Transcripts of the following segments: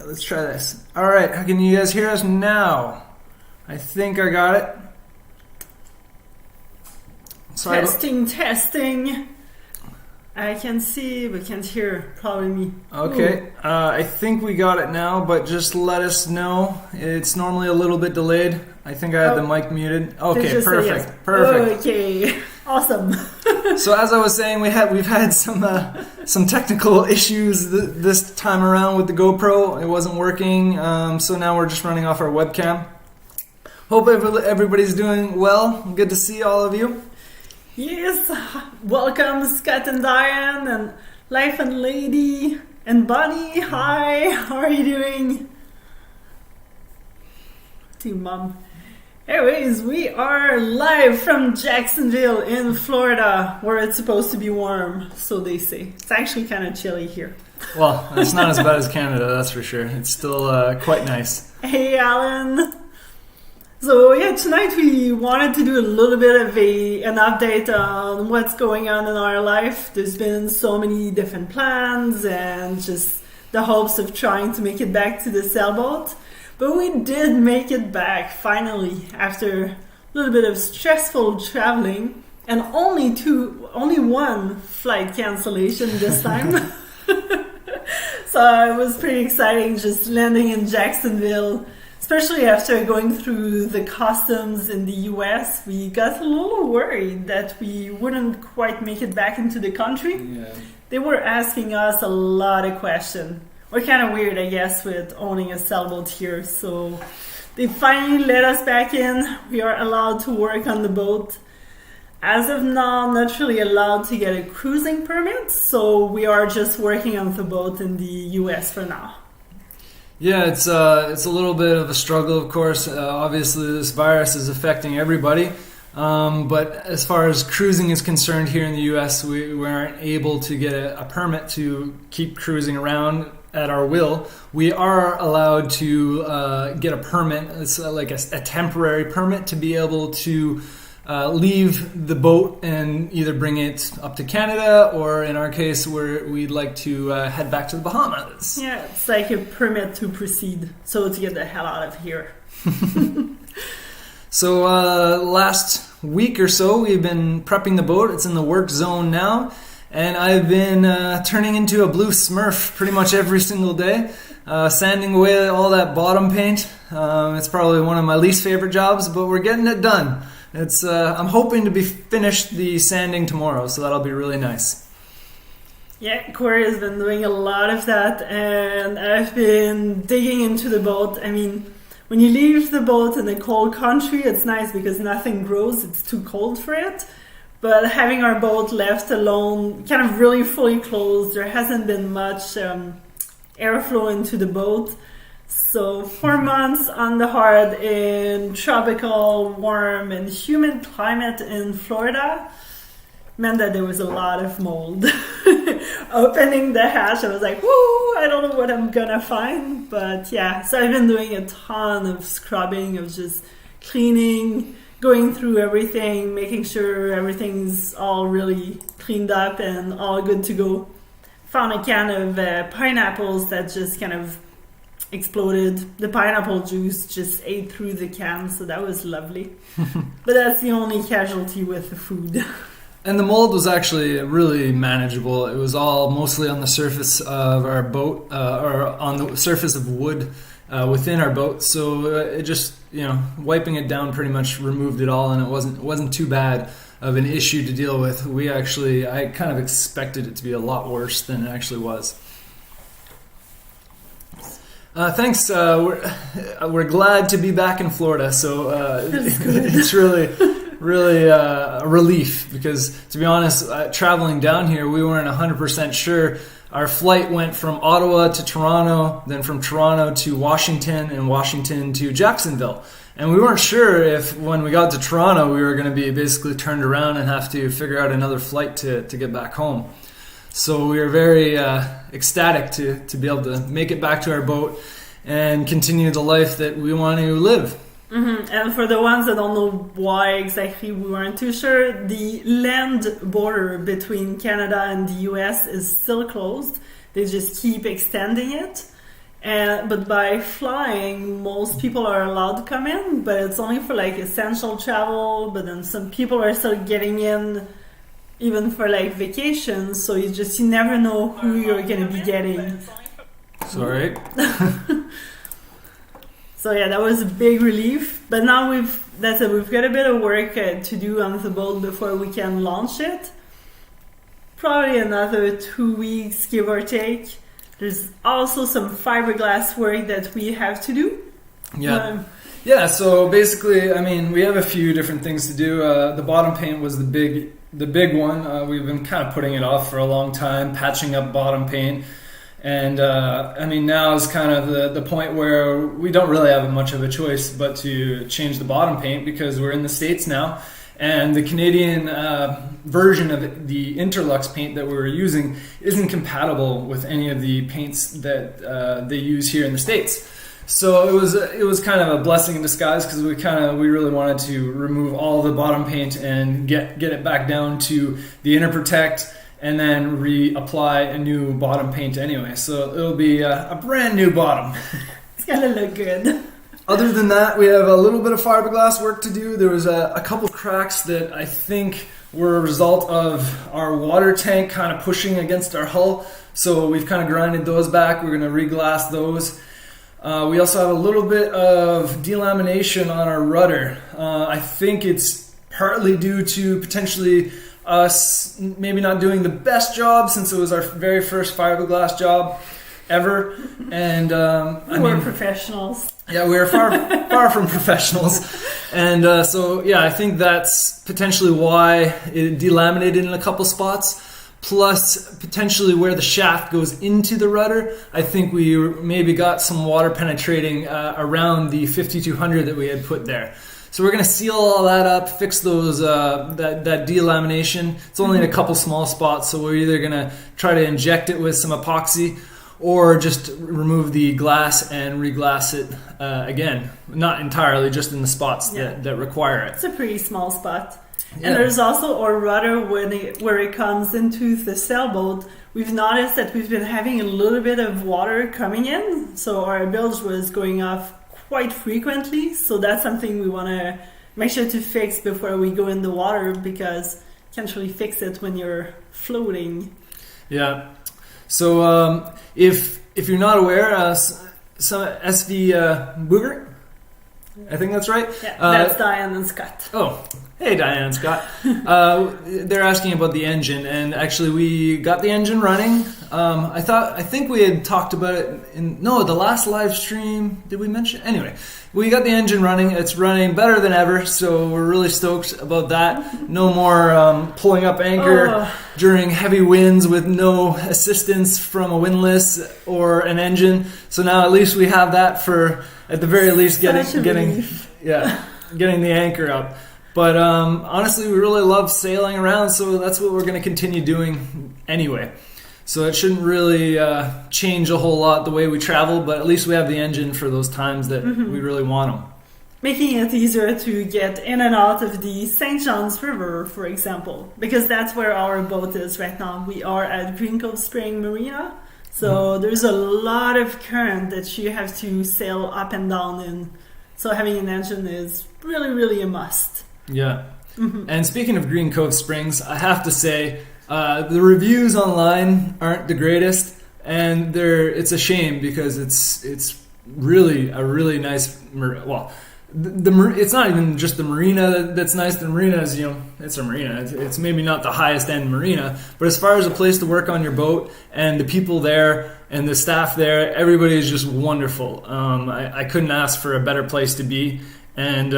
let's try this. All right, how can you guys hear us now? I think I got it. Sorry testing. I can see, but can't hear. Probably me. Okay, I think we got it now, but just let us know. It's normally a little bit delayed. I think I had the mic muted. Okay, perfect. Yes. Perfect. Okay, awesome. So as I was saying, we've had some technical issues this time around with the GoPro. It wasn't working, so now we're just running off our webcam. Hope everybody's doing well. Good to see all of you. Yes, welcome Scott and Diane and Life and Lady and Bunny. Hi, how are you doing? Team Mom. Anyways, we are live from Jacksonville in Florida, where it's supposed to be warm, so they say. It's actually kind of chilly here. Well, it's not as bad as Canada, that's for sure. It's still quite nice. Hey, Alan. So yeah, tonight we wanted to do a little bit of an update on what's going on in our life. There's been so many different plans and just the hopes of trying to make it back to the sailboat. But we did make it back finally after a little bit of stressful traveling and only one flight cancellation this time. So it was pretty exciting just landing in Jacksonville. Especially after going through the customs in the US, we got a little worried that we wouldn't quite make it back into the country. Yeah. They were asking us a lot of questions. We're kind of weird, I guess, with owning a sailboat here. So they finally let us back in. We are allowed to work on the boat. As of now, not really allowed to get a cruising permit. So we are just working on the boat in the US for now. Yeah, it's a little bit of a struggle, of course. Obviously, this virus is affecting everybody. But as far as cruising is concerned here in the U.S., we aren't able to get a permit to keep cruising around at our will. We are allowed to get a permit. It's like a temporary permit to be able to leave the boat and either bring it up to Canada, or in our case, we'd like to head back to the Bahamas. Yeah, it's like a permit to proceed, so to get the hell out of here. So last week or so, we've been prepping the boat. It's in the work zone now, and I've been turning into a blue Smurf pretty much every single day, sanding away all that bottom paint. It's probably one of my least favorite jobs, but we're getting it done. It's I'm hoping to be finished the sanding tomorrow, so that'll be really nice. Yeah, Corey has been doing a lot of that, and I've been digging into the boat. I mean, when you leave the boat in a cold country, it's nice because nothing grows. It's too cold for it. But having our boat left alone, kind of really fully closed, there hasn't been much airflow into the boat. So 4 months on the hard in tropical, warm, and humid climate in Florida meant that there was a lot of mold. Opening the hatch, I was like, woo, I don't know what I'm gonna find. But yeah, so I've been doing a ton of scrubbing, of just cleaning, going through everything, making sure everything's all really cleaned up and all good to go. Found a can of pineapples that just kind of exploded. The pineapple juice just ate through the can, so that was lovely. But that's the only casualty with the food. And the mold was actually really manageable. It was all mostly on the surface of our boat, or on the surface of wood within our boat. So it just, wiping it down pretty much removed it all, and it wasn't too bad of an issue to deal with. I kind of expected it to be a lot worse than it actually was. Thanks. We're glad to be back in Florida. So it's really a relief, because to be honest, traveling down here, we weren't 100% sure. Our flight went from Ottawa to Toronto, then from Toronto to Washington, and Washington to Jacksonville. And we weren't sure if when we got to Toronto, we were going to be basically turned around and have to figure out another flight to get back home. So we were very ecstatic to be able to make it back to our boat and continue the life that we want to live. Mm-hmm. And for the ones that don't know why exactly we weren't too sure, the land border between Canada and the US is still closed. They just keep extending it. But by flying, most people are allowed to come in, but it's only for like essential travel. But then some people are still getting in, even for like vacations. So you never know who you're going to be getting. Sorry. So yeah, that was a big relief. But now we've got a bit of work to do on the boat before we can launch it. Probably another 2 weeks, give or take. There's also some fiberglass work that we have to do. Yeah. So basically, I mean, we have a few different things to do. The bottom paint was the big one. We've been kind of putting it off for a long time, patching up bottom paint. And I mean, now is kind of the point where we don't really have much of a choice but to change the bottom paint because we're in the States now. And the Canadian version of the Interlux paint that we were using isn't compatible with any of the paints that they use here in the States. So it was kind of a blessing in disguise because we really wanted to remove all the bottom paint and get it back down to the Inner Protect and then reapply a new bottom paint anyway. So it'll be a brand new bottom. It's gonna look good. Other than that, we have a little bit of fiberglass work to do. There was a couple cracks that I think were a result of our water tank kind of pushing against our hull. So we've kind of grinded those back. We're going to re-glass those. We also have a little bit of delamination on our rudder. I think it's partly due to potentially us maybe not doing the best job since it was our very first fiberglass job ever. And we're professionals. Yeah, we're far from professionals. And I think that's potentially why it delaminated in a couple spots. Plus, potentially where the shaft goes into the rudder, I think we maybe got some water penetrating around the 5200 that we had put there. So we're going to seal all that up, fix those that delamination. It's only in a couple small spots, so we're either going to try to inject it with some epoxy or just remove the glass and re-glass it again. Not entirely, just in the spots that require it. It's a pretty small spot. Yeah. And there's also our rudder where it comes into the sailboat. We've noticed that we've been having a little bit of water coming in, so our bilge was going off quite frequently. So that's something we want to make sure to fix before we go in the water because you can't really fix it when you're floating. Yeah. So if you're not aware, some SV Booger, I think that's right. Yeah, that's Diane and Scott. Oh, hey Diane and Scott. They're asking about the engine, and actually we got the engine running. I think we had talked about it in the last live stream. Did we mention? Anyway, we got the engine running. It's running better than ever, so we're really stoked about that. No more pulling up anchor during heavy winds with no assistance from a windlass or an engine. So now at least we have that for, at the very least, getting the anchor up. But honestly, we really love sailing around, so that's what we're going to continue doing anyway. So it shouldn't really change a whole lot the way we travel, but at least we have the engine for those times that we really want them. Making it easier to get in and out of the St. John's River, for example, because that's where our boat is right now. We are at Green Cove Spring Marina, so there's a lot of current that you have to sail up and down in. So having an engine is really, really a must. Yeah. And speaking of Green Cove Springs, I have to say, the reviews online aren't the greatest, and it's a shame because it's really a really nice. It's not even just the marina that's nice. The marina is, it's a marina. It's maybe not the highest end marina, but as far as a place to work on your boat and the people there and the staff there, everybody is just wonderful. I couldn't ask for a better place to be, and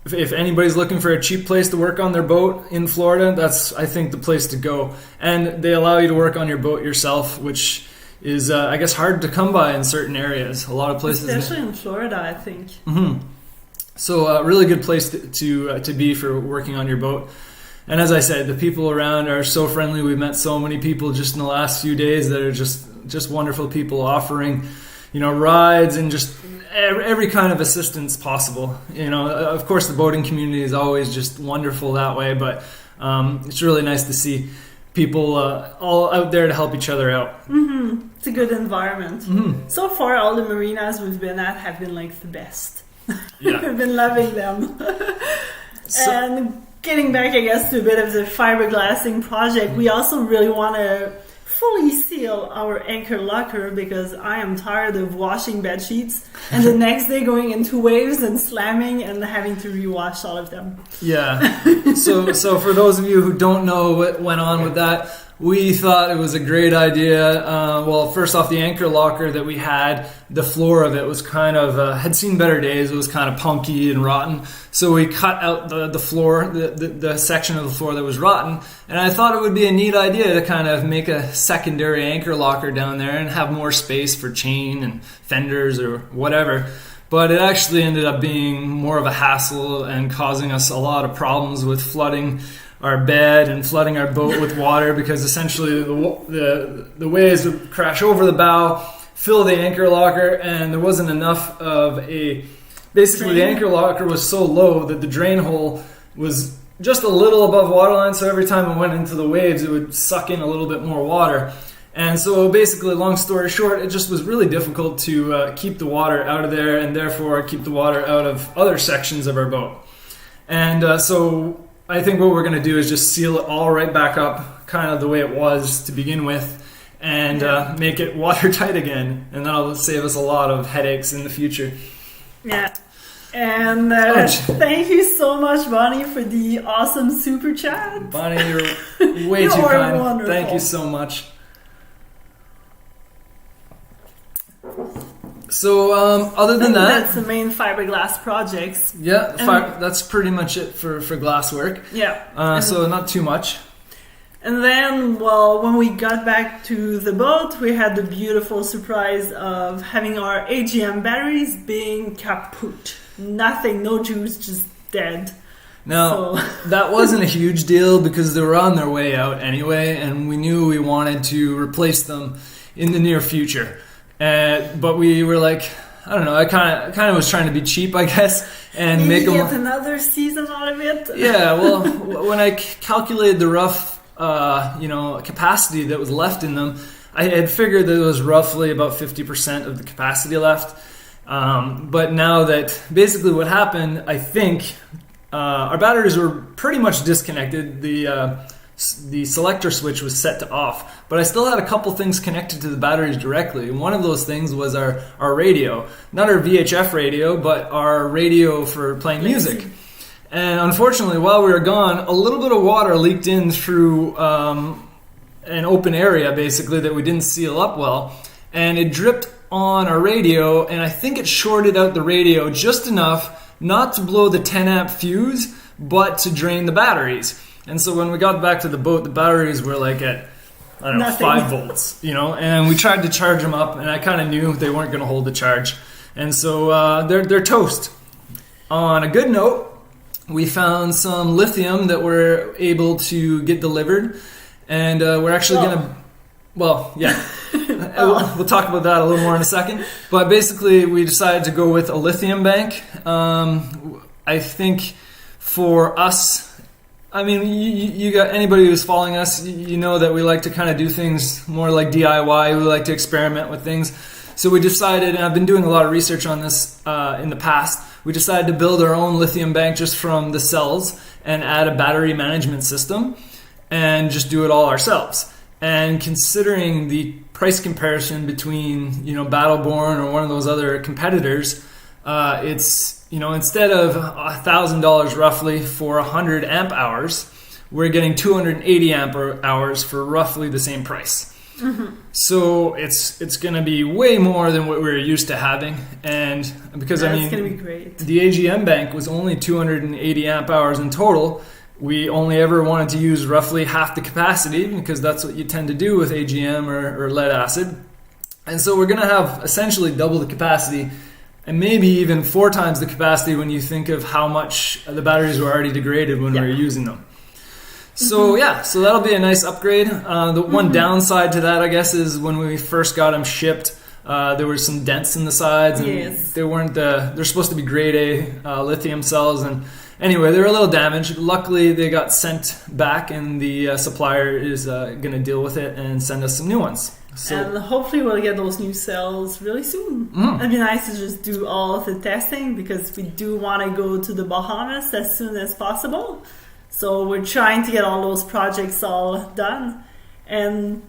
if anybody's looking for a cheap place to work on their boat in Florida, that's, I think, the place to go. And they allow you to work on your boat yourself, which is, I guess, hard to come by in certain areas. A lot of places, especially in Florida, I think. So a really good place to be for working on your boat. And as I said, the people around are so friendly. We've met so many people just in the last few days that are just wonderful people offering, rides and just every kind of assistance possible. Of course, the boating community is always just wonderful that way, but it's really nice to see. people all out there to help each other out. It's a good environment. So far, all the marinas we've been at have been like the best. Yeah. We've been loving them. And getting back, I guess, to a bit of the fiberglassing project, we also really want to fully seal our anchor locker because I am tired of washing bed sheets and the next day going into waves and slamming and having to rewash all of them. Yeah. So for those of you who don't know what went on with that, we thought it was a great idea. Well, first off, the anchor locker that we had, the floor of it was kind of, had seen better days. It was kind of punky and rotten. So we cut out the floor, the section of the floor that was rotten. And I thought it would be a neat idea to kind of make a secondary anchor locker down there and have more space for chain and fenders or whatever. But it actually ended up being more of a hassle and causing us a lot of problems with flooding our bed and flooding our boat with water, because essentially the waves would crash over the bow, fill the anchor locker, and there wasn't enough of basically the anchor locker was so low that the drain hole was just a little above waterline, so every time it went into the waves it would suck in a little bit more water. And so basically, long story short, it just was really difficult to keep the water out of there and therefore keep the water out of other sections of our boat. And so I think what we're going to do is just seal it all right back up, kind of the way it was to begin with, and make it watertight again. And that'll save us a lot of headaches in the future. Yeah. And thank you so much, Bonnie, for the awesome super chat. Bonnie, you're way too kind. Wonderful. Thank you so much. So other than that, that's the main fiberglass projects. Yeah, that's pretty much it for glass work. Yeah. So not too much. And then, well, when we got back to the boat, we had the beautiful surprise of having our AGM batteries being kaput. Nothing, no juice, just dead. Now, that wasn't a huge deal because they were on their way out anyway, and we knew we wanted to replace them in the near future. But we were like, I don't know, I kind of was trying to be cheap, I guess, and make them get another season out of it. Yeah, well, when I calculated the rough, capacity that was left in them, I had figured that there was roughly about 50% of the capacity left. But now that basically what happened, I think our batteries were pretty much disconnected. The selector switch was set to off, but I still had a couple things connected to the batteries directly. One of those things was our radio, not our VHF radio, but our radio for playing music. And unfortunately, while we were gone, a little bit of water leaked in through an open area, basically, that we didn't seal up well, and it dripped on our radio, and I think it shorted out the radio just enough not to blow the 10 amp fuse, but to drain the batteries. And so when we got back to the boat, the batteries were like at, 5 volts, and we tried to charge them up, and I kind of knew they weren't going to hold the charge. And so they're toast. On a good note, we found some lithium that we're able to get delivered, and we're actually going to, we'll talk about that a little more in a second. But basically, we decided to go with a Lithium Bank. I think for us, I mean, you got anybody who's following us, you know that we like to kind of do things more like DIY. We like to experiment with things. So we decided, and I've been doing a lot of research on this in the past, we decided to build our own lithium bank just from the cells and add a battery management system and just do it all ourselves. And considering the price comparison between, Battleborn or one of those other competitors, it's, instead of $1,000 roughly for 100 amp hours, we're getting 280 amp hours for roughly the same price. Mm-hmm. So it's going to be way more than what we're used to having, and because it's going to be great. The AGM bank was only 280 amp hours in total. We only ever wanted to use roughly half the capacity because that's what you tend to do with AGM or lead acid, and so we're going to have essentially double the capacity. And maybe even 4 times the capacity when you think of how much the batteries were already degraded when we were using them. So so that'll be a nice upgrade. The one downside to that, I guess, is when we first got them shipped, there were some dents in the sides, and they weren't they're supposed to be grade A lithium cells, and anyway, they were a little damaged. Luckily, they got sent back, and the supplier is going to deal with it and send us some new ones. So, and hopefully we'll get those new cells really soon. It'd be nice to just do all of the testing because we do want to go to the Bahamas as soon as possible. So we're trying to get all those projects all done. And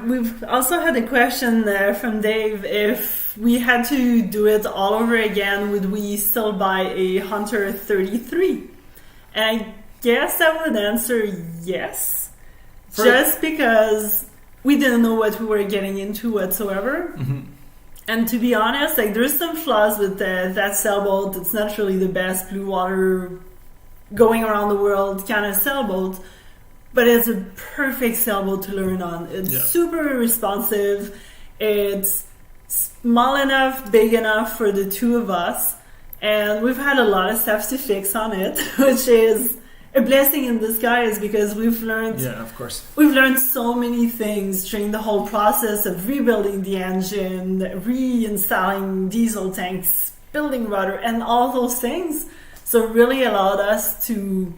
we've also had a question there from Dave. If we had to do it all over again, would we still buy a Hunter 33? And I guess I would answer yes. Just because we didn't know what we were getting into whatsoever. And to be honest, like there's some flaws with that sailboat. It's not really the best blue water going around the world kind of sailboat, but it's a perfect sailboat to learn on. It's super responsive. It's small enough, big enough for the two of us. And we've had a lot of stuff to fix on it, which is a blessing in disguise because we've learned so many things during the whole process of rebuilding the engine, reinstalling diesel tanks, building rudder, and all those things. So it really allowed us to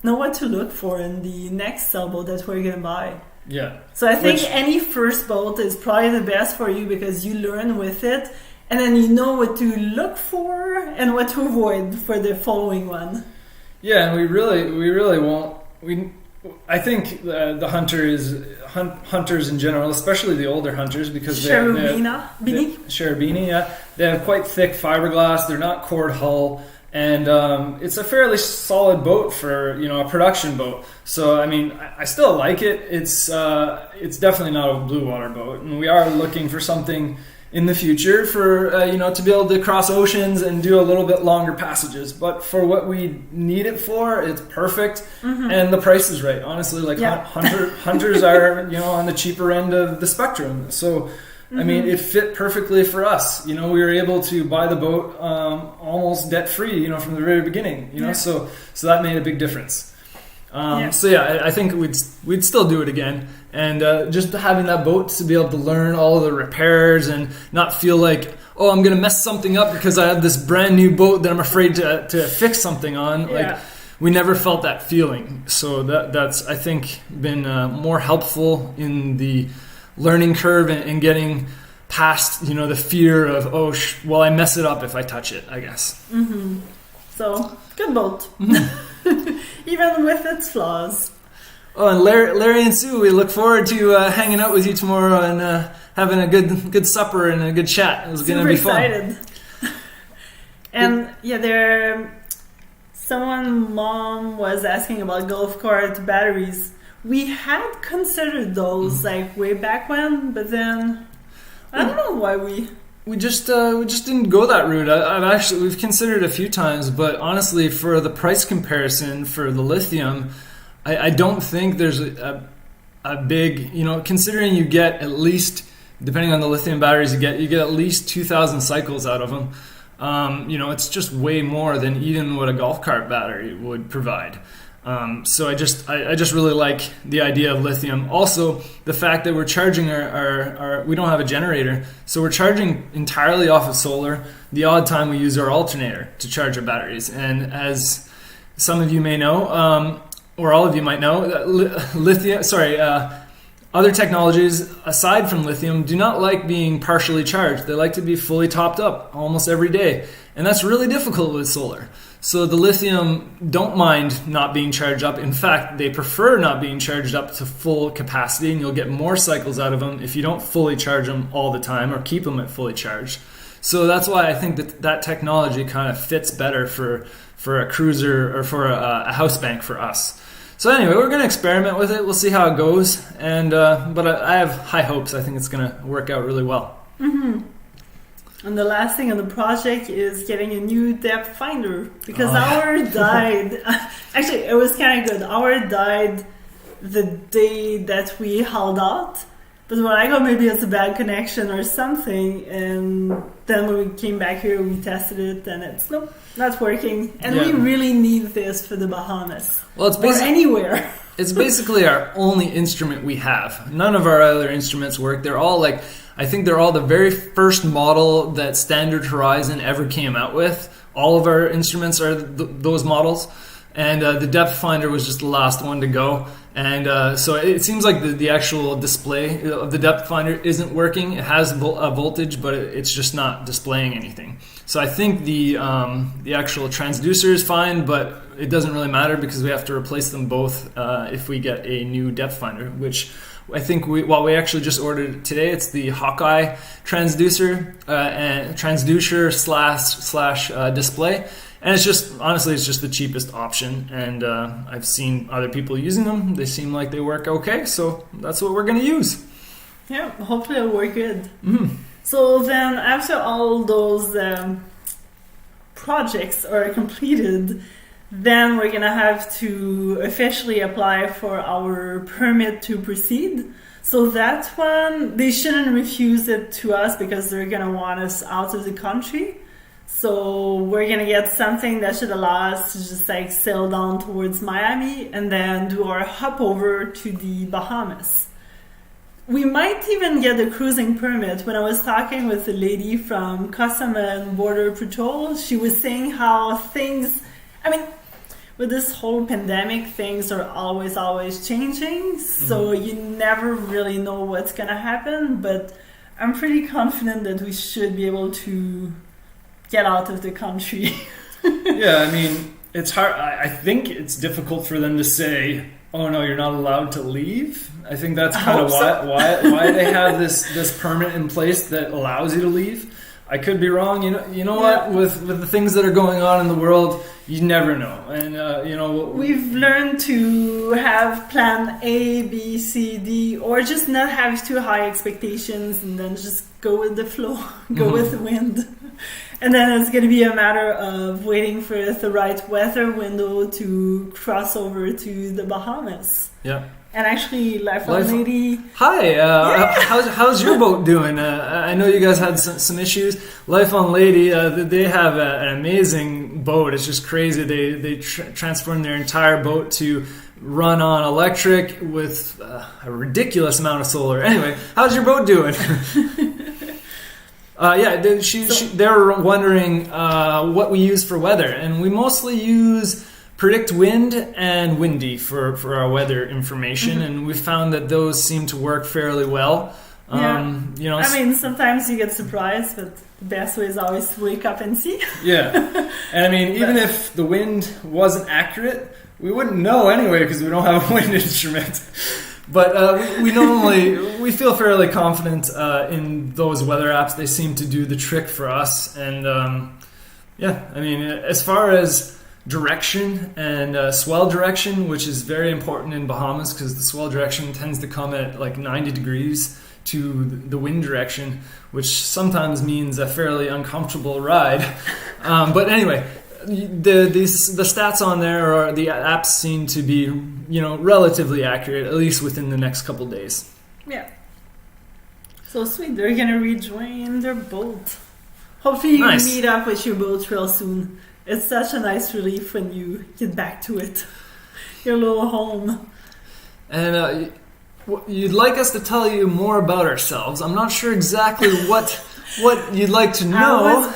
know what to look for in the next sailboat that we're going to buy. Yeah. So I think any first boat is probably the best for you because you learn with it and then you know what to look for and what to avoid for the following one. Yeah, and we really won't. I think the hunters in general, especially the older hunters, because Cherubini, they have quite thick fiberglass. They're not cord hull, and it's a fairly solid boat for a production boat. So I mean, I still like it. It's definitely not a blue water boat, and we are looking for something in the future for to be able to cross oceans and do a little bit longer passages. But for what we need it for, it's perfect, and the price is right. Honestly, hunters are on the cheaper end of the spectrum. So I mean, it fit perfectly for us. We were able to buy the boat almost debt free, from the very beginning. So that made a big difference. So yeah, I think we'd still do it again, and just having that boat to be able to learn all the repairs and not feel like, oh, I'm gonna mess something up because I have this brand new boat that I'm afraid to fix something on. Like we never felt that feeling. So that's I think been more helpful in the learning curve and getting past the fear of I mess it up if I touch it, I guess. So good boat. Even with its flaws. Oh, and Larry and Sue, we look forward to hanging out with you tomorrow and having a good supper and a good chat. It's going to be fun. And mom was asking about golf cart batteries. We had considered those like way back when, but then I don't know why we just didn't go that route. We've considered it a few times, but honestly, for the price comparison for the lithium, I don't think there's a big, considering you get at least, depending on the lithium batteries you get at least 2,000 cycles out of them. It's just way more than even what a golf cart battery would provide. So I just really like the idea of lithium. Also, the fact that we're charging our we don't have a generator, so we're charging entirely off of solar. The odd time we use our alternator to charge our batteries. And as some of you may know, or all of you might know, other technologies aside from lithium do not like being partially charged. They like to be fully topped up almost every day, and that's really difficult with solar. So the lithium don't mind not being charged up. In fact, they prefer not being charged up to full capacity, and you'll get more cycles out of them if you don't fully charge them all the time or keep them at fully charged. So that's why I think that technology kind of fits better for a cruiser or for a house bank for us. So anyway, we're going to experiment with it. We'll see how it goes. And but I have high hopes. I think it's going to work out really well. And the last thing on the project is getting a new depth finder because our died. Actually, it was kind of good. Our died the day that we held out. But when I got maybe it's a bad connection or something, and then when we came back here, we tested it, and it's not working. And we really need this for the Bahamas. Well, or anywhere. It's basically our only instrument we have. None of our other instruments work. They're all I think they're all the very first model that Standard Horizon ever came out with all of our instruments are those models. And the depth finder was just the last one to go. And so it seems like the actual display of the depth finder isn't working. It has a voltage, but it's just not displaying anything. So I think the actual transducer is fine, but it doesn't really matter because we have to replace them both if we get a new depth finder, which I think we actually just ordered it today. It's the Hawkeye transducer and transducer slash display. And it's just the cheapest option, and I've seen other people using them. They seem like they work okay, so that's what we're going to use. Yeah, hopefully it'll work good. Mm-hmm. So then after all those projects are completed, then we're going to have to officially apply for our permit to proceed. So that one, they shouldn't refuse it to us because they're going to want us out of the country. So we're going to get something that should allow us to just like sail down towards Miami and then do our hop over to the Bahamas. We might even get a cruising permit. When I was talking with a lady from Customs and Border Patrol, she was saying how things, with this whole pandemic, things are always changing. So you never really know what's going to happen. But I'm pretty confident that we should be able to get out of the country. Yeah, it's hard. I think it's difficult for them to say, oh no, you're not allowed to leave. I think that's kind of why they have this permit in place that allows you to leave. I could be wrong. You know what? With the things that are going on in the world, you never know. And we've learned to have plan A, B, C, D, or just not have too high expectations and then just go with the flow, go with the wind. And then it's going to be a matter of waiting for the right weather window to cross over to the Bahamas. Yeah. And actually, Life on Lady. Hi, how's your boat doing? I know you guys had some issues. Life on Lady, they have an amazing boat. It's just crazy. They transformed their entire boat to run on electric with a ridiculous amount of solar. Anyway, how's your boat doing? They were wondering what we use for weather, and we mostly use Predict Wind and Windy for our weather information, and we found that those seem to work fairly well. Sometimes you get surprised, but the best way is always to wake up and see. Yeah, and even if the wind wasn't accurate, we wouldn't know anyway because we don't have a wind instrument. But we feel fairly confident in those weather apps. They seem to do the trick for us. And as far as direction and swell direction, which is very important in Bahamas because the swell direction tends to come at like 90 degrees to the wind direction, which sometimes means a fairly uncomfortable ride. But anyway, the stats on there or the apps seem to be relatively accurate, at least within the next couple days. Yeah. So sweet. They're gonna rejoin their boat. Hopefully you meet up with your boat real soon. It's such a nice relief when you get back to it. Your little home. And you'd like us to tell you more about ourselves. I'm not sure exactly what you'd like to know.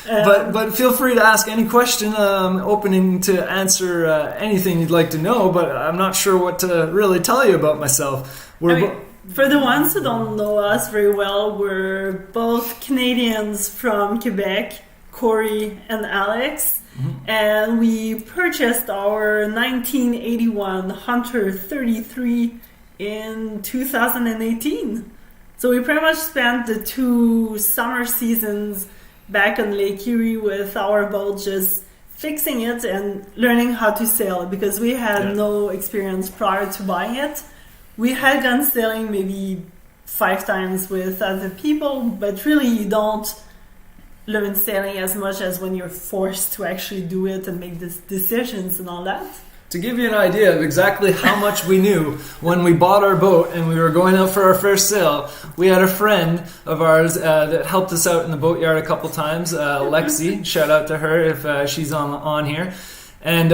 But feel free to ask any question. Opening to answer anything you'd like to know, but I'm not sure what to really tell you about myself. For the ones who don't know us very well, we're both Canadians from Quebec, Corey and Alex, and we purchased our 1981 Hunter 33 in 2018. So we pretty much spent the 2 summer seasons back on Lake Erie with our boat, just fixing it and learning how to sail because we had no experience prior to buying it. We had gone sailing maybe 5 times with other people, but really you don't learn sailing as much as when you're forced to actually do it and make these decisions and all that. To give you an idea of exactly how much we knew when we bought our boat and we were going out for our first sail, we had a friend of ours that helped us out in the boatyard a couple times, Lexi. Shout out to her if she's on here. And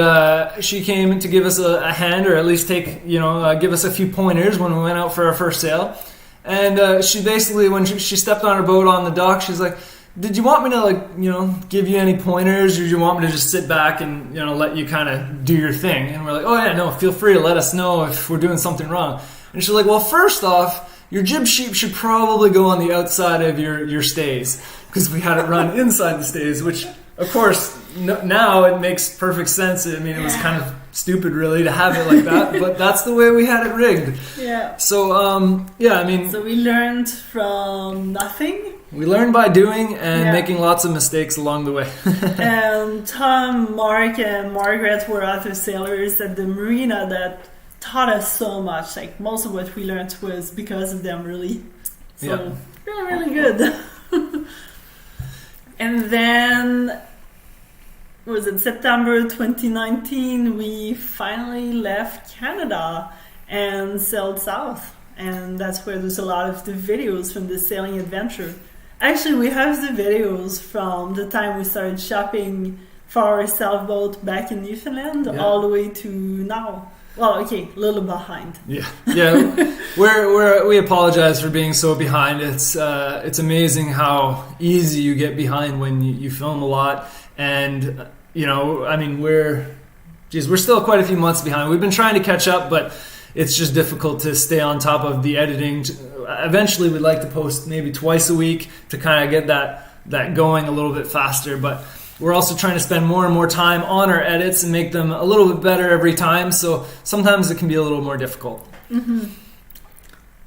she came to give us a hand, or at least give us a few pointers when we went out for our first sail. And she basically, when she stepped on her boat on the dock, she's like, did you want me to, like, give you any pointers, or did you want me to just sit back and, let you kind of do your thing? And we're like, oh yeah, no, feel free to let us know if we're doing something wrong. And she's like, well, first off, your jib sheet should probably go on the outside of your stays, because we had it run inside the stays, which, of course, now it makes perfect sense. I mean, it was kind of stupid, really, to have it like that, but that's the way we had it rigged. Yeah. So, So we learned from nothing. We learned by doing and making lots of mistakes along the way. And Tom, Mark, and Margaret were other sailors at the marina that taught us so much. Like, most of what we learned was because of them, really. So, really good. And then, was it September 2019, we finally left Canada and sailed south. And that's where there's a lot of the videos from the sailing adventure. Actually, we have the videos from the time we started shopping for our sailboat back in Newfoundland all the way to now. Well, okay, a little behind. Yeah. We apologize for being so behind. It's amazing how easy you get behind when you film a lot, and we're still quite a few months behind. We've been trying to catch up, but it's just difficult to stay on top of the editing. Eventually, we'd like to post maybe twice a week to kind of get that going a little bit faster, but we're also trying to spend more and more time on our edits and make them a little bit better every time, so sometimes it can be a little more difficult. Mm-hmm.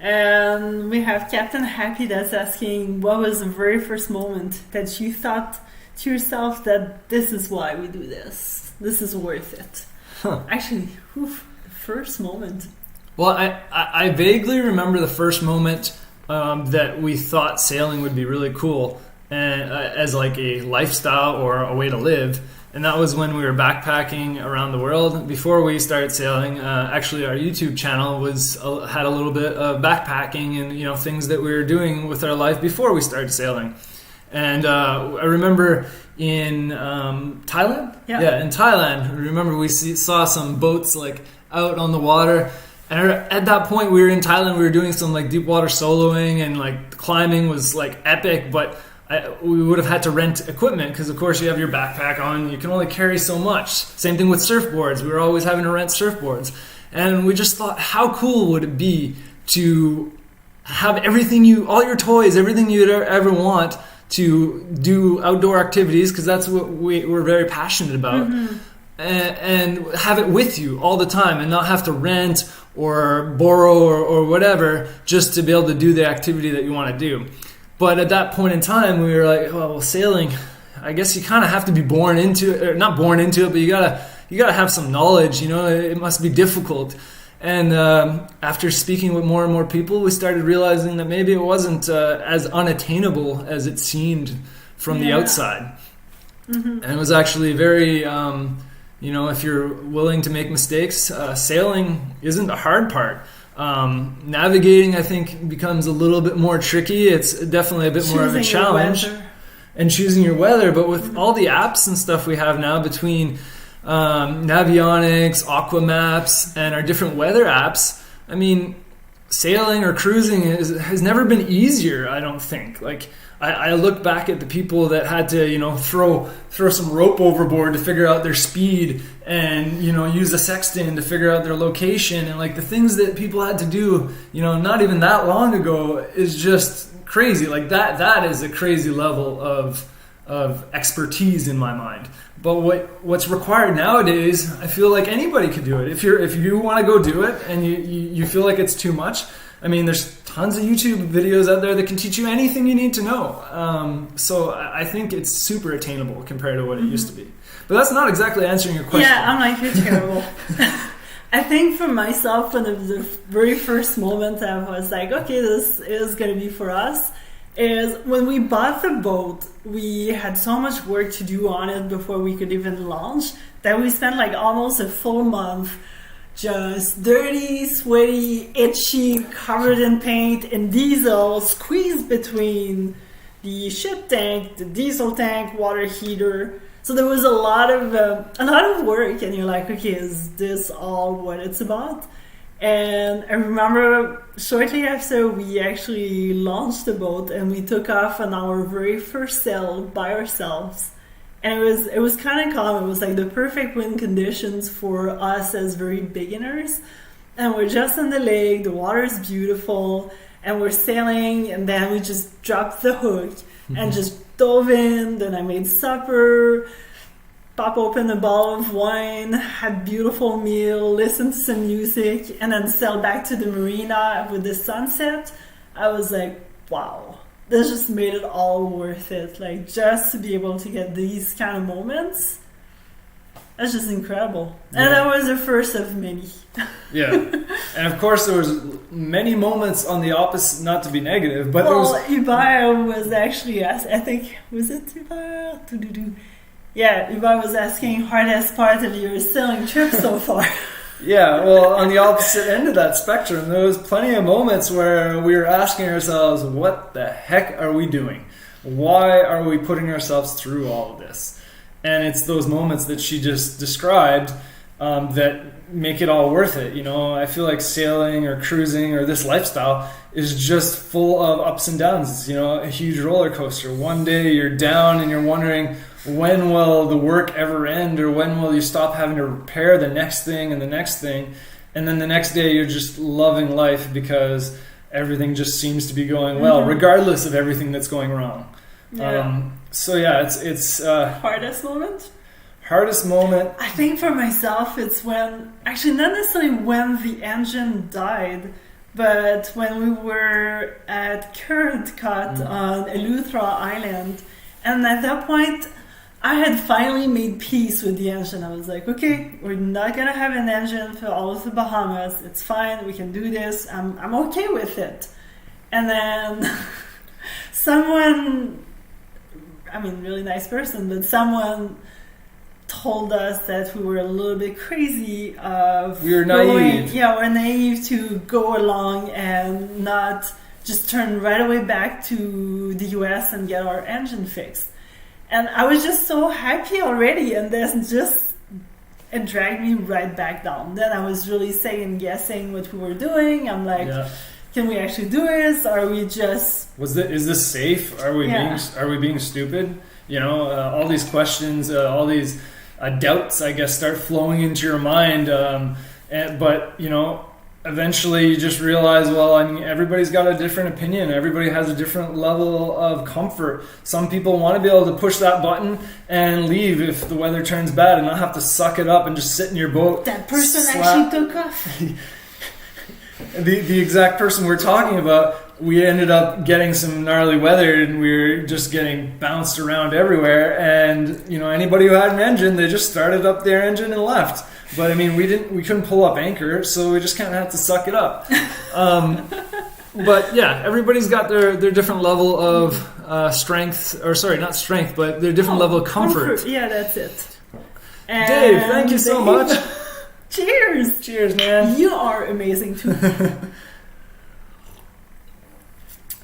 And we have Captain Happy that's asking, what was the very first moment that you thought to yourself that this is why we do this? This is worth it. Actually, the first moment. Well, I vaguely remember the first moment that we thought sailing would be really cool, and as like a lifestyle or a way to live, and that was when we were backpacking around the world. Before we started sailing, actually our YouTube channel had a little bit of backpacking and things that we were doing with our life before we started sailing. And I remember in Thailand, in Thailand, I remember we saw some boats like out on the water. And at that point, we were in Thailand. We were doing some like deep water soloing, and like climbing was like epic, but we would have had to rent equipment because, of course, you have your backpack on. You can only carry so much. Same thing with surfboards. We were always having to rent surfboards. And we just thought, how cool would it be to have all your toys, everything you'd ever want to do outdoor activities, because that's what we're very passionate about. Mm-hmm. And have it with you all the time and not have to rent or borrow or whatever just to be able to do the activity that you want to do. But at that point in time, we were like, well, sailing, I guess you kind of have to be born into it, or not born into it, but you gotta have some knowledge. It must be difficult. And after speaking with more and more people, we started realizing that maybe it wasn't as unattainable as it seemed from the outside. Mm-hmm. And it was actually very, if you're willing to make mistakes, sailing isn't the hard part. Navigating, I think, becomes a little bit more tricky. It's definitely a bit more of a challenge. And choosing your weather. But with all the apps and stuff we have now between Navionics, Aqua Maps, and our different weather apps, I mean, sailing or cruising has never been easier, I don't think. Like, I look back at the people that had to, throw some rope overboard to figure out their speed, and use a sextant to figure out their location, and like the things that people had to do, not even that long ago is just crazy. Like that is a crazy level of expertise in my mind. But what's required nowadays, I feel like anybody could do it. If you want to go do it and you feel like it's too much, I mean, there's tons of YouTube videos out there that can teach you anything you need to know. So I think it's super attainable compared to what it used to be. But that's not exactly answering your question. Yeah, I'm like, you're terrible. I think for myself, one of the very first moments I was like, okay, this is going to be for us, is when we bought the boat, we had so much work to do on it before we could even launch that we spent like almost a full month just dirty, sweaty, itchy, covered in paint and diesel, squeezed between the ship tank, the diesel tank, water heater. So there was a lot of work, and you're like, okay, is this all what it's about? And I remember shortly after we actually launched the boat and we took off on our very first sail by ourselves. And it was kind of calm. It was like the perfect wind conditions for us as very beginners. And we're just on the lake, the water is beautiful, and we're sailing, and then we just dropped the hook and just dove in. Then I made supper, pop open a bottle of wine, had beautiful meal, listened to some music, and then sailed back to the marina with the sunset. I was like, wow, this just made it all worth it. Like, just to be able to get these kind of moments, that's just incredible. Yeah. And that was the first of many. Yeah. And of course there was many moments on the opposite, not to be negative, but Ibar was actually, I think, was it Ibar? Yeah, Ibar was asking, hardest part of your sailing trip so far. Yeah, well, on the opposite end of that spectrum, there was plenty of moments where we were asking ourselves, what the heck are we doing? Why are we putting ourselves through all of this? And it's those moments that she just described that make it all worth it. You know, I feel like sailing or cruising or this lifestyle is just full of ups and downs. It's, you know, a huge roller coaster. One day you're down and you're wondering, when will the work ever end, or when will you stop having to repair the next thing and the next thing? And then the next day you're just loving life because everything just seems to be going well, regardless of everything that's going wrong. Yeah. So yeah, it's hardest moment? Hardest moment? I think for myself it's when, actually not necessarily when the engine died, but when we were at Current Cut on Eleuthera Island. And at that point, I had finally made peace with the engine. I was like, okay, we're not going to have an engine for all of the Bahamas. It's fine. We can do this. I'm okay with it. And then someone, I mean, really nice person, but someone told us that we were a little bit crazy of we were naive. We're naive to go along and not just turn right away back to the US and get our engine fixed. And I was just so happy already, and then just it dragged me right back down. Then I was really second guessing what we were doing. I'm like, can we actually do this? Are we just is this safe? Are we being stupid? You know, all these questions, all these doubts, I guess, start flowing into your mind. But you know, eventually you just realize, well, I mean, everybody's got a different opinion. Everybody has a different level of comfort. Some people want to be able to push that button and leave if the weather turns bad and not have to suck it up and just sit in your boat. That person actually took off. The exact person we're talking about, we ended up getting some gnarly weather and we were just getting bounced around everywhere. And, you know, anybody who had an engine, they just started up their engine and left. But I mean, we couldn't pull up anchor, so we just kind of had to suck it up. But yeah, everybody's got their different level of strength, or sorry, not strength, but their different level of comfort. Yeah, that's it. And Dave, thank you so much. Cheers! Cheers, man. You are amazing too.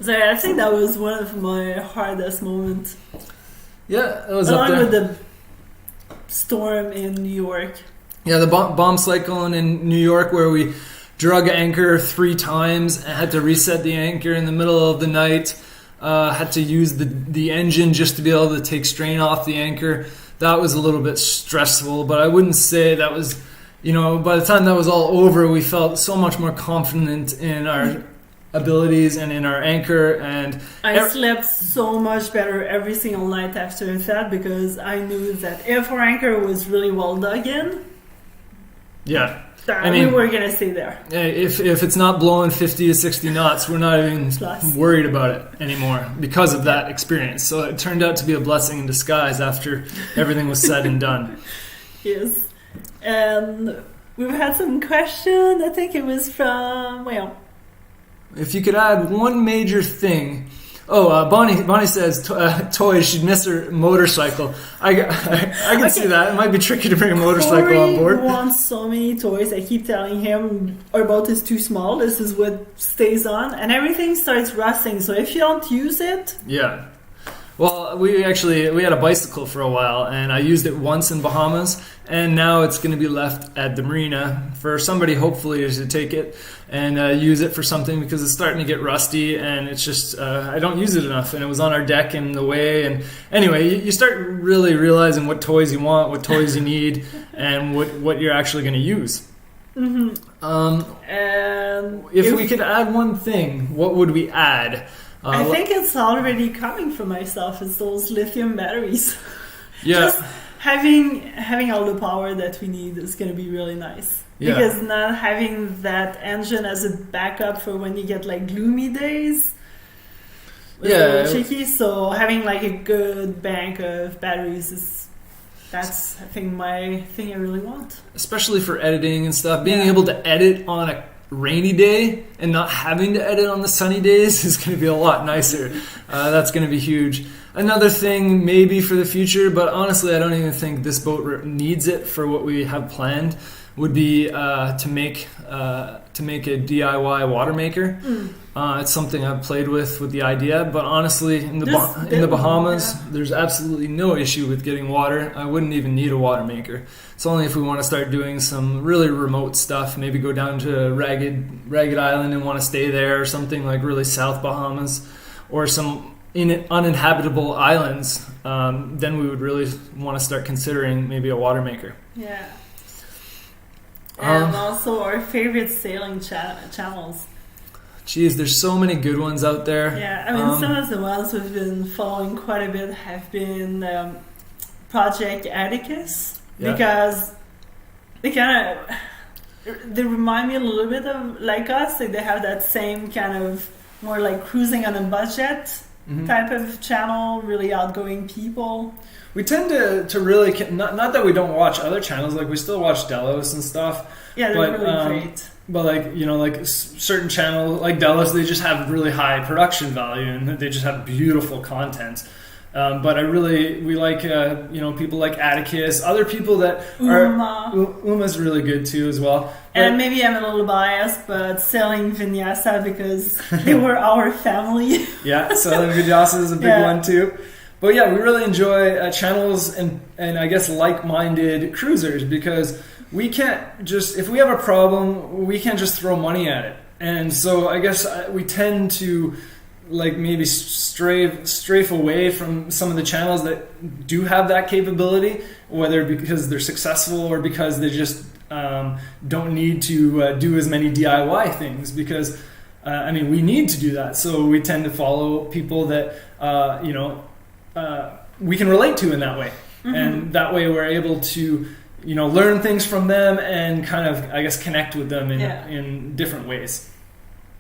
So I think that was one of my hardest moments. Yeah, it was along up there. With the storm in New York. Yeah, the bomb cyclone in New York where we drug anchor 3 times, had to reset the anchor in the middle of the night, had to use the engine just to be able to take strain off the anchor. That was a little bit stressful, but I wouldn't say that was, you know, by the time that was all over, we felt so much more confident in our abilities and in our anchor, and I slept so much better every single night after that because I knew that if our anchor was really well dug in, we were gonna stay there. If it's not blowing 50 to 60 knots, we're not even worried about it anymore because of that experience. So it turned out to be a blessing in disguise after everything was said and done. Yes, and we've had some questions. I think it was from if you could add one major thing. Bonnie says toys. She'd miss her motorcycle. I can see that. It might be tricky to bring a motorcycle on board. Corey wants so many toys. I keep telling him our boat is too small. This is what stays on, and everything starts rusting. So if you don't use it, Well, we had a bicycle for a while, and I used it once in Bahamas, and now it's going to be left at the marina for somebody hopefully to take it and use it for something, because it's starting to get rusty, and it's just I don't use it enough, and it was on our deck in the way. And anyway, you start really realizing what toys you want, what toys you need, and what you're actually going to use. And if we could add one thing, what would we add? I think it's already coming for myself. It's those lithium batteries. Yeah. Just having all the power that we need is going to be really nice. Yeah. Because not having that engine as a backup for when you get like gloomy days was a little tricky. So having like a good bank of batteries that's I think my thing I really want. Especially for editing and stuff. Being able to edit on a rainy day and not having to edit on the sunny days is going to be a lot nicer. That's going to be huge. Another thing maybe for the future, but honestly I don't even think this boat needs it for what we have planned, would be to make a DIY water maker. It's something I've played with the idea, but honestly in the Bahamas there's absolutely no issue with getting water. I wouldn't even need a water maker. It's only if we want to start doing some really remote stuff, maybe go down to Ragged Island and want to stay there, or something like really South Bahamas, or some uninhabitable islands, then we would really want to start considering maybe a water maker. Yeah. And also our favorite sailing channels. Geez, there's so many good ones out there. Yeah, I mean, some of the ones we've been following quite a bit have been Project Atticus, because they remind me a little bit of like us. Like they have that same kind of more like cruising on a budget type of channel, really outgoing people. We tend to really, not that we don't watch other channels, like we still watch Delos and stuff. Yeah, they're really great. But like certain channels like Delos, they just have really high production value and they just have beautiful content. But we like people like Atticus, other people that Uma's really good too as well. And maybe I'm a little biased, but Sailing Vinyasa, because they were our family. Yeah, Sailing Vinyasa is a big one too. But yeah, we really enjoy channels and I guess like-minded cruisers, because we can't just, if we have a problem, we can't just throw money at it. And so I guess we tend to like maybe strafe away from some of the channels that do have that capability, whether because they're successful or because they just don't need to do as many DIY things, because we need to do that. So we tend to follow people that we can relate to in that way. And that way we're able to learn things from them and kind of, I guess, connect with them in different ways.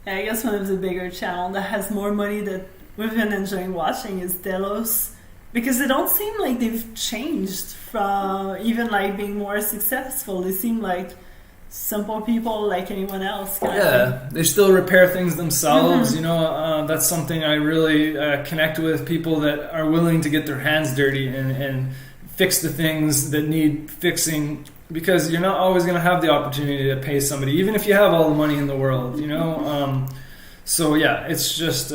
Yeah, I guess one of the bigger channels that has more money that we've been enjoying watching is Delos, because they don't seem like they've changed from even like being more successful. They seem like simple people like anyone else. They still repair things themselves. That's something I really connect with, people that are willing to get their hands dirty and fix the things that need fixing, because you're not always going to have the opportunity to pay somebody, even if you have all the money in the world, so yeah, it's just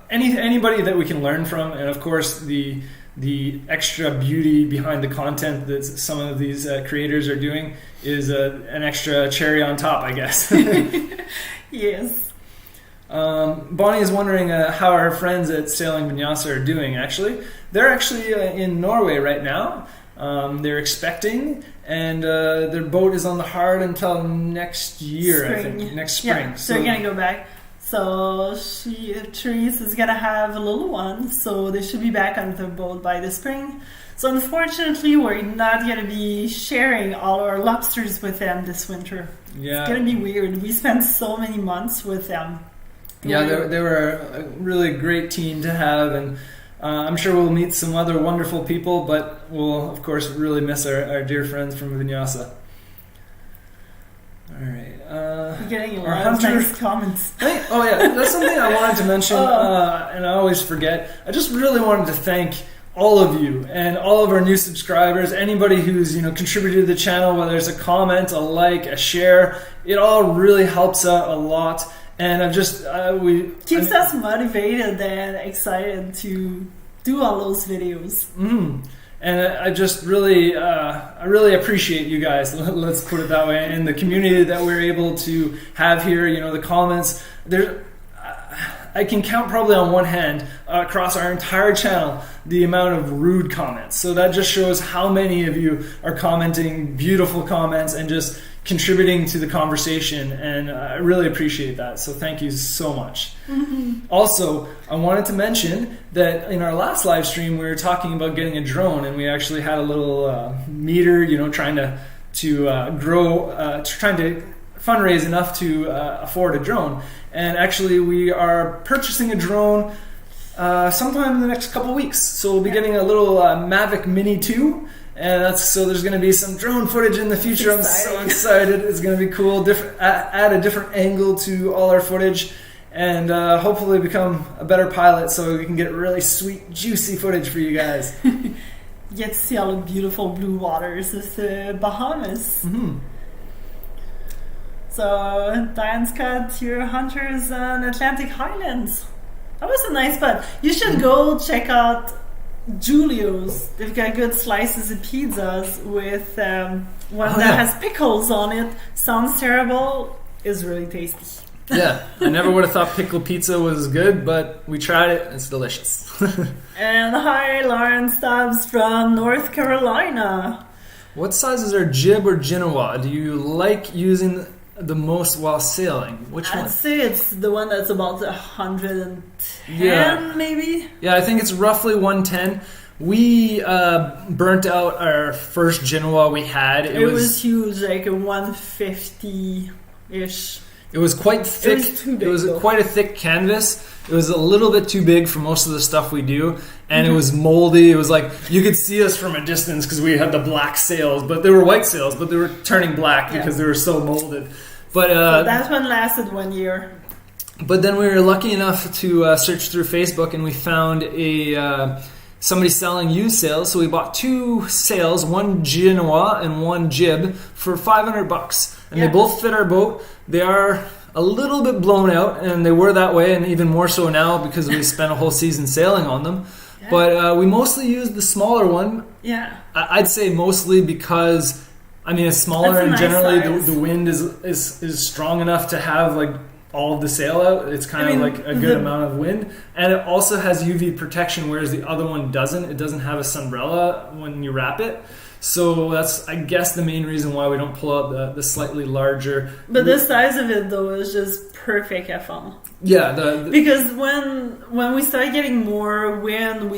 anybody that we can learn from. And of course the extra beauty behind the content that some of these creators are doing is an extra cherry on top, I guess. Yes. Bonnie is wondering how our friends at Sailing Vinyasa are doing. Actually, they're actually in Norway right now. They're expecting, and their boat is on the hard until next year, I think. Next spring. Yeah, so they're going to go back. So Therese is going to have a little one, so they should be back on the boat by the spring. So unfortunately, we're not going to be sharing all our lobsters with them this winter. Yeah. It's going to be weird. We spent so many months with them. Yeah, they were a really great team to have, and I'm sure we'll meet some other wonderful people, but we'll, of course, really miss our dear friends from Vinyasa. All right. You're getting a lot of nice comments. Oh, yeah, that's something I wanted to mention, and I always forget. I just really wanted to thank all of you and all of our new subscribers, anybody who's contributed to the channel, whether it's a comment, a like, a share. It all really helps out a lot. And I've just keeps us motivated and excited to do all those videos. And I just really, I really appreciate you guys. Let's put it that way, and the community that we're able to have here. You know, the comments. I can count probably on one hand across our entire channel the amount of rude comments. So that just shows how many of you are commenting beautiful comments and just contributing to the conversation, and I really appreciate that. So thank you so much. Also, I wanted to mention that in our last live stream we were talking about getting a drone, and we actually had a little meter, you know, trying to grow, trying to fundraise enough to afford a drone. And actually we are purchasing a drone sometime in the next couple weeks. So we'll be getting a little Mavic Mini 2. And so there's going to be some drone footage in the future. I'm so excited. It's going to be cool. Add a different angle to all our footage, and hopefully become a better pilot so we can get really sweet, juicy footage for you guys. Get to see all the beautiful blue waters of the Bahamas. So Diane's got your hunters on Atlantic Highlands. That was a nice spot. You should go check out Julio's. They've got good slices of pizzas with one that has pickles on it. Sounds terrible, is really tasty. Yeah, I never would have thought pickle pizza was good, but we tried it. It's delicious. And hi, Lauren Stubbs from North Carolina. What size is our jib or Genoa? Do you like using the most while sailing? Which one? I'd say it's the one that's about 110, maybe. Yeah, I think it's roughly 110. We burnt out our first Genoa we had. It was huge, like a 150-ish. It was quite thick. It was quite a thick canvas. It was a little bit too big for most of the stuff we do, and it was moldy. It was like you could see us from a distance because we had the black sails, but they were white sails, but they were turning black because they were so molded. But so that one lasted 1 year. But then we were lucky enough to search through Facebook, and we found somebody selling used sails. So we bought 2 sails, one Genoa and one jib, for $500, and they both fit our boat. They are a little bit blown out, and they were that way, and even more so now because we spent a whole season sailing on them. Yeah. But we mostly used the smaller one. Yeah, I'd say mostly because, I mean, it's smaller, and generally the wind is strong enough to have like all of the sail out. It's kind of like a good amount of wind, and it also has UV protection, whereas the other one doesn't. It doesn't have a sunbrella when you wrap it. So that's, I guess, the main reason why we don't pull out the slightly larger. But the size of it, though, is just perfect, I found. Yeah. Because when we start getting more wind,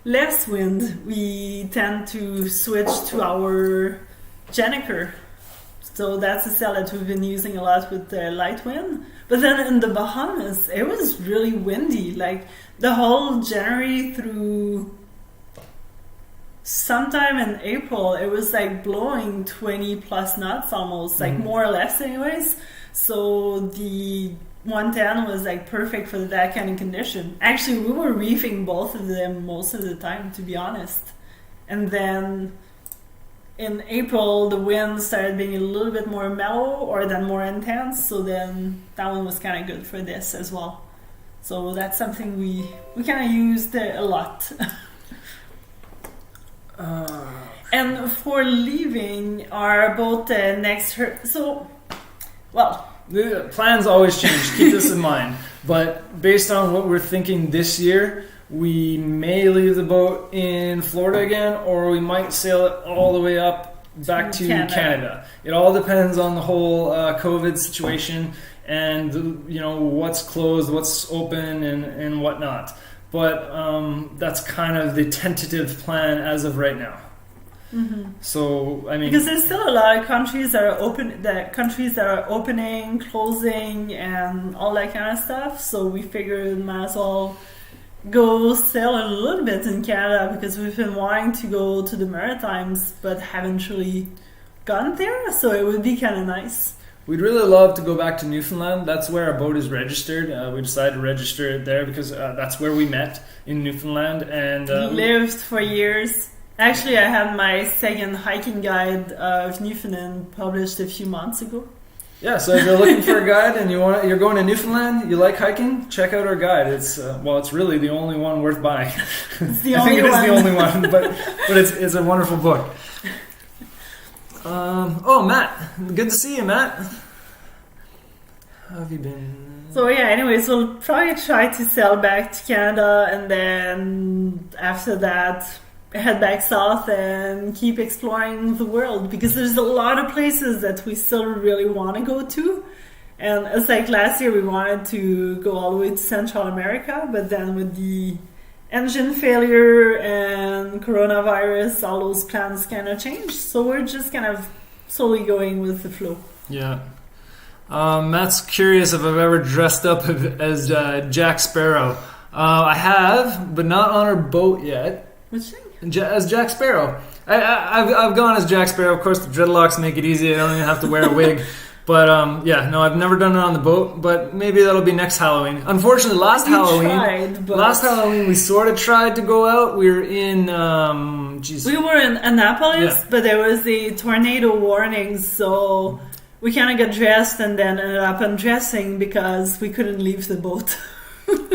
less wind, we tend to switch to our Jenniker. So that's a sail that we've been using a lot with the light wind. But then in the Bahamas, it was really windy. Like the whole January through sometime in April, it was like blowing 20 plus knots almost, like more or less anyways. So the 110 was like perfect for that kind of condition. Actually, we were reefing both of them most of the time, to be honest. And then in April, the wind started being a little bit more mellow or then more intense. So then that one was kind of good for this as well. So that's something we kind of used a lot. And for leaving our boat next the plans always change. Keep this in mind. But based on what we're thinking this year, we may leave the boat in Florida again, or we might sail it all the way up back to Canada. It all depends on the whole COVID situation and what's closed, what's open, and whatnot. But that's kind of the tentative plan as of right now. So I mean, because there's still a lot of countries that are opening, closing, and all that kind of stuff. So we figured might as well go sail a little bit in Canada, because we've been wanting to go to the Maritimes but haven't really gone there. So it would be kind of nice. We'd really love to go back to Newfoundland. That's where our boat is registered. We decided to register it there because that's where we met, in Newfoundland, and lived for years. Actually, I had my second hiking guide of Newfoundland published a few months ago. Yeah, so if you're looking for a guide and you're going to Newfoundland, you like hiking, check out our guide. It's it's really the only one worth buying. It's the I only think it is one. the only one, but it's a wonderful book. Matt, good to see you, Matt. How have you been? So yeah, anyways, we'll probably try to sail back to Canada, and then after that head back south and keep exploring the world, because there's a lot of places that we still really want to go to. And it's like last year we wanted to go all the way to Central America, but then with the engine failure and coronavirus, all those plans kind of changed. So we're just kind of slowly going with the flow. Yeah. Matt's curious if I've ever dressed up as Jack Sparrow. I have, but not on our boat yet. Which thing? As Jack Sparrow. I've gone as Jack Sparrow. Of course, the dreadlocks make it easy. I don't even have to wear a wig. But I've never done it on the boat. But maybe that'll be next Halloween. Unfortunately, last Halloween we sort of tried to go out. We were in we were in Annapolis, but there was a tornado warning, so we kind of got dressed and then ended up undressing because we couldn't leave the boat.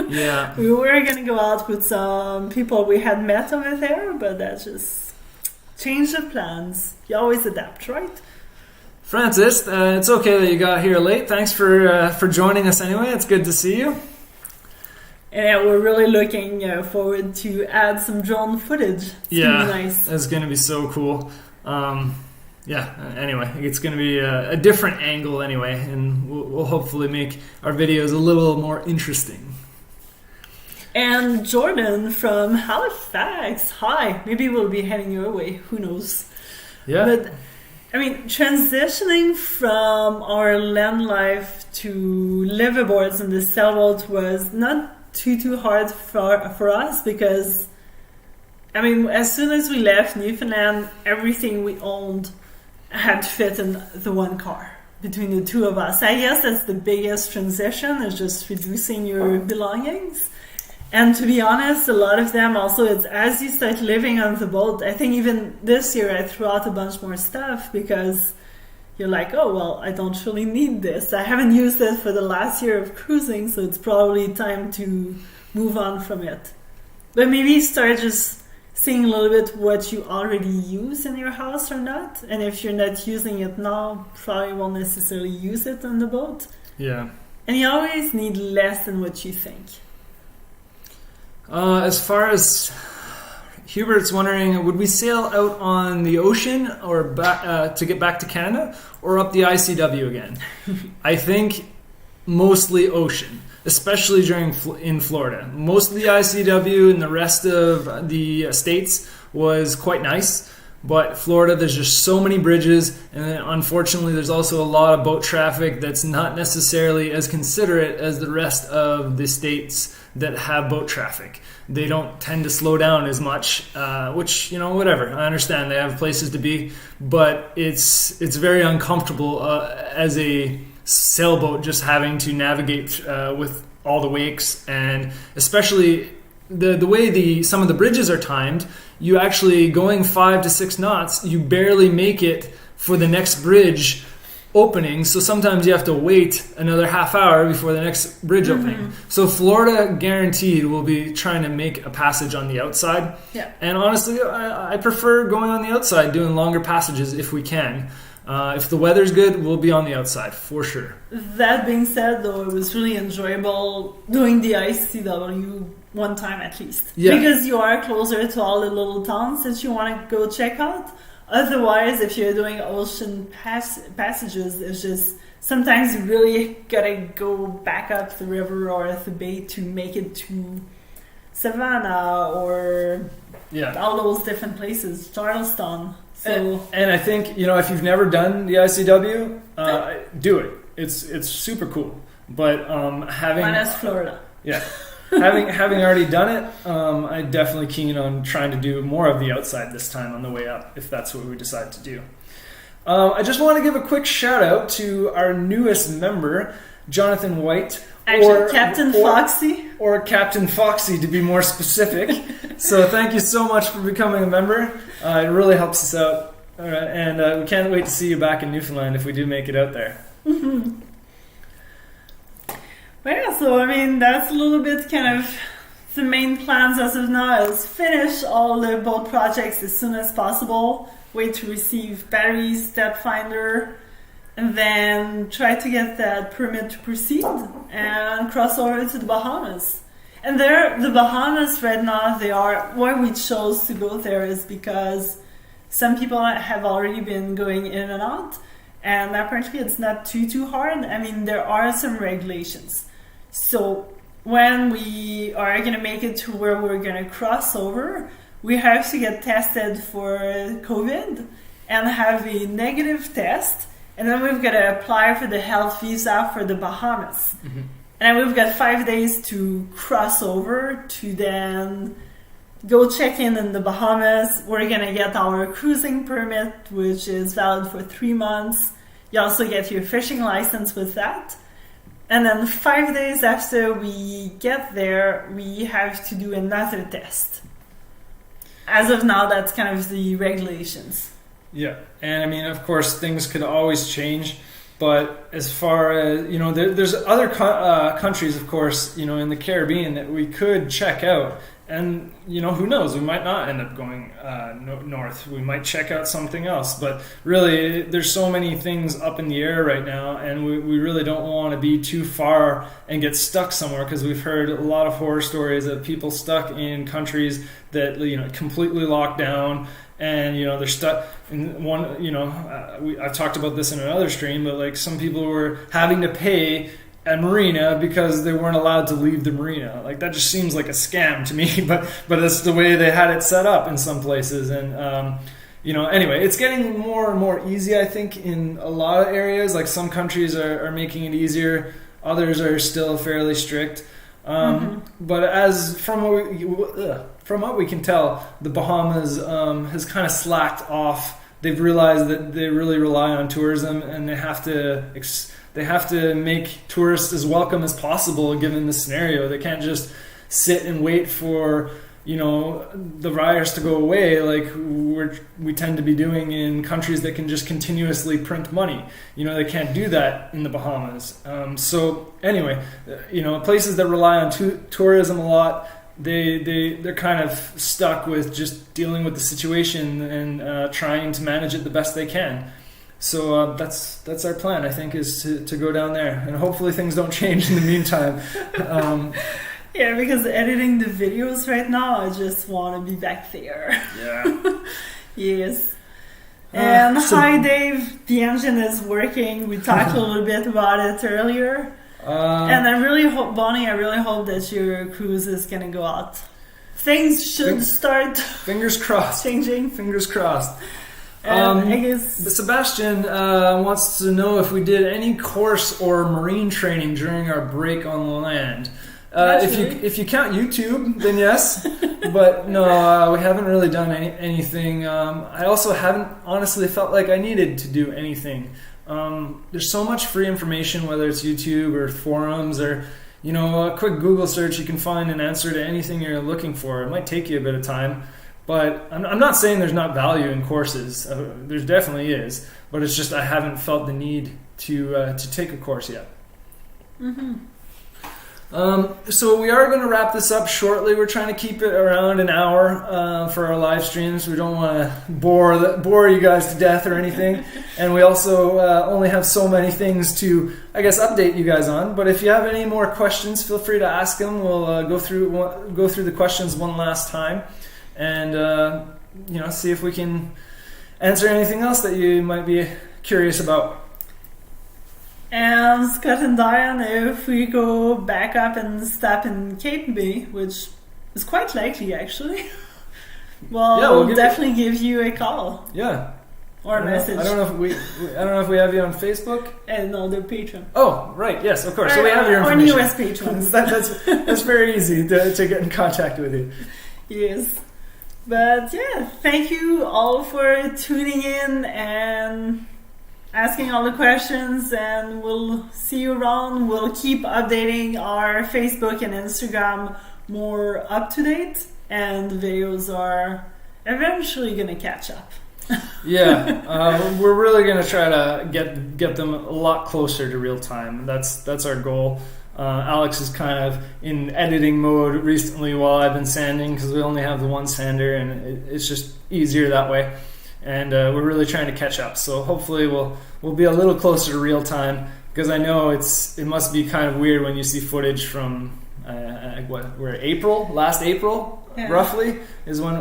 Yeah. We were going to go out with some people we had met over there, but that just changed the plans. You always adapt, right? Francis, it's okay that you got here late. Thanks for joining us anyway. It's good to see you. And we're really looking forward to add some drone footage. It's going to be nice. It's going to be so cool. Anyway, it's going to be a different angle anyway, and we'll hopefully make our videos a little more interesting. And Jordan from Halifax, hi. Maybe we'll be heading your way. Who knows? Yeah. But, I mean, transitioning from our land life to liveaboards and the sailboat was not too hard for us, because, I mean, as soon as we left Newfoundland, everything we owned had to fit in the one car between the two of us. I guess that's the biggest transition, is just reducing your belongings. And to be honest, a lot of them also, it's as you start living on the boat. I think even this year I threw out a bunch more stuff because you're like, oh, well, I don't really need this. I haven't used it for the last year of cruising, so it's probably time to move on from it. But maybe start just seeing a little bit what you already use in your house or not. And if you're not using it now, probably won't necessarily use it on the boat. Yeah. And you always need less than what you think. As far as Hubert's wondering, would we sail out on the ocean or to get back to Canada, or up the ICW again? I think mostly ocean, especially in Florida. Most of the ICW and the rest of the states was quite nice, but Florida, there's just so many bridges, and then unfortunately there's also a lot of boat traffic that's not necessarily as considerate as the rest of the states that have boat traffic. They don't tend to slow down as much, which, whatever. I understand they have places to be, but it's very uncomfortable as a sailboat just having to navigate with all the wakes, and especially the way some of the bridges are timed. You actually, going 5 to 6 knots, you barely make it for the next bridge opening, so sometimes you have to wait another half hour before the next bridge opening. So Florida, guaranteed, will be trying to make a passage on the outside. Yeah. And honestly, I prefer going on the outside, doing longer passages if we can. If the weather's good, we'll be on the outside, for sure. That being said, though, it was really enjoyable doing the ICW one time at least. Yeah. Because you are closer to all the little towns that you want to go check out. Otherwise, if you're doing ocean passages, it's just sometimes you really gotta go back up the river or the bay to make it to Savannah or all those different places, Charleston. So and I think, if you've never done the ICW, do it. It's super cool. But minus Florida. Yeah. having already done it, I'm definitely keen on trying to do more of the outside this time on the way up, if that's what we decide to do. I just want to give a quick shout out to our newest member, Jonathan White. Actually, Captain Foxy. Or Captain Foxy, to be more specific. So thank you so much for becoming a member. It really helps us out. And we can't wait to see you back in Newfoundland if we do make it out there. Mm-hmm. Well, so I mean, that's a little bit kind of the main plans as of now is finish all the boat projects as soon as possible, wait to receive batteries, depth finder, and then try to get that permit to proceed and cross over to the Bahamas. And there, the Bahamas right now, they are, why we chose to go there is because some people have already been going in and out, and apparently it's not too hard. I mean, there are some regulations. So when we are going to make it to where we're going to cross over, we have to get tested for COVID and have a negative test. And then we've got to apply for the health visa for the Bahamas. Mm-hmm. And we've got 5 days to cross over to then go check in the Bahamas. We're going to get our cruising permit, which is valid for 3 months. You also get your fishing license with that. And then 5 days after we get there, we have to do another test. As of now, that's kind of the regulations. Yeah, and I mean, of course, things could always change, but as far as, you know, there's other countries, of course, you know, in the Caribbean that we could check out, and, you know, who knows, we might not end up going north, we might check out something else, but really, there's so many things up in the air right now, and we really don't want to be too far and get stuck somewhere, because we've heard a lot of horror stories of people stuck in countries that, you know, completely locked down. And, you know, they're stuck in one, you know, I've talked about this in another stream, but like some people were having to pay a marina because they weren't allowed to leave the marina. Like that just seems like a scam to me, but it's the way they had it set up in some places. And, you know, anyway, it's getting more and more easy, I think, in a lot of areas. Like some countries are making it easier. Others are still fairly strict. But as from what we can tell, the Bahamas has kind of slacked off. They've realized that they really rely on tourism, and they have to make tourists as welcome as possible given the scenario. They can't just sit and wait for, you know, the virus to go away like we tend to be doing in countries that can just continuously print money. You know, they can't do that in the Bahamas. So anyway, you know, places that rely on tourism a lot, they're kind of stuck with just dealing with the situation and trying to manage it the best they can. So that's our plan, I think, is to go down there, and hopefully things don't change in the meantime. Yeah, because editing the videos right now, I just want to be back there. Yeah. Yes. And hi, Dave. The engine is working. We talked a little bit about it earlier. And I really hope, Bonnie, I really hope that your cruise is going to go out. Things should start... Fingers crossed. Changing. Fingers crossed. I guess... Sebastian wants to know if we did any course or marine training during our break on the land. If you count YouTube, then yes. But no, we haven't really done anything. I also haven't honestly felt like I needed to do anything. There's so much free information, whether it's YouTube or forums or, you know, a quick Google search, you can find an answer to anything you're looking for. It might take you a bit of time, but I'm not saying there's not value in courses. There definitely is, but it's just I haven't felt the need to take a course yet. Mm-hmm. So we are going to wrap this up shortly. We're trying to keep it around an hour for our live streams. We don't want to bore you guys to death or anything. And we also only have so many things to, I guess, update you guys on. But if you have any more questions, feel free to ask them. We'll go through the questions one last time, and you know, see if we can answer anything else that you might be curious about. And Scott and Diane, if we go back up and stop in Cape Bay, which is quite likely actually, we'll definitely give you a call. Yeah. Or a message. I don't know if we have you on Facebook. And no, they're Patreon. Oh, right, yes, of course. So we have your information. Or US patrons. that's very easy to get in contact with you. Yes. But yeah, thank you all for tuning in and asking all the questions, and we'll see you around. We'll keep updating our Facebook and Instagram more up to date, and the videos are eventually going to catch up. Yeah, we're really going to try to get them a lot closer to real time. That's our goal. Alex is kind of in editing mode recently while I've been sanding because we only have the one sander, and it's just easier that way. And we're really trying to catch up. So hopefully we'll be a little closer to real time, because I know it must be kind of weird when you see footage from last April, yeah, roughly is when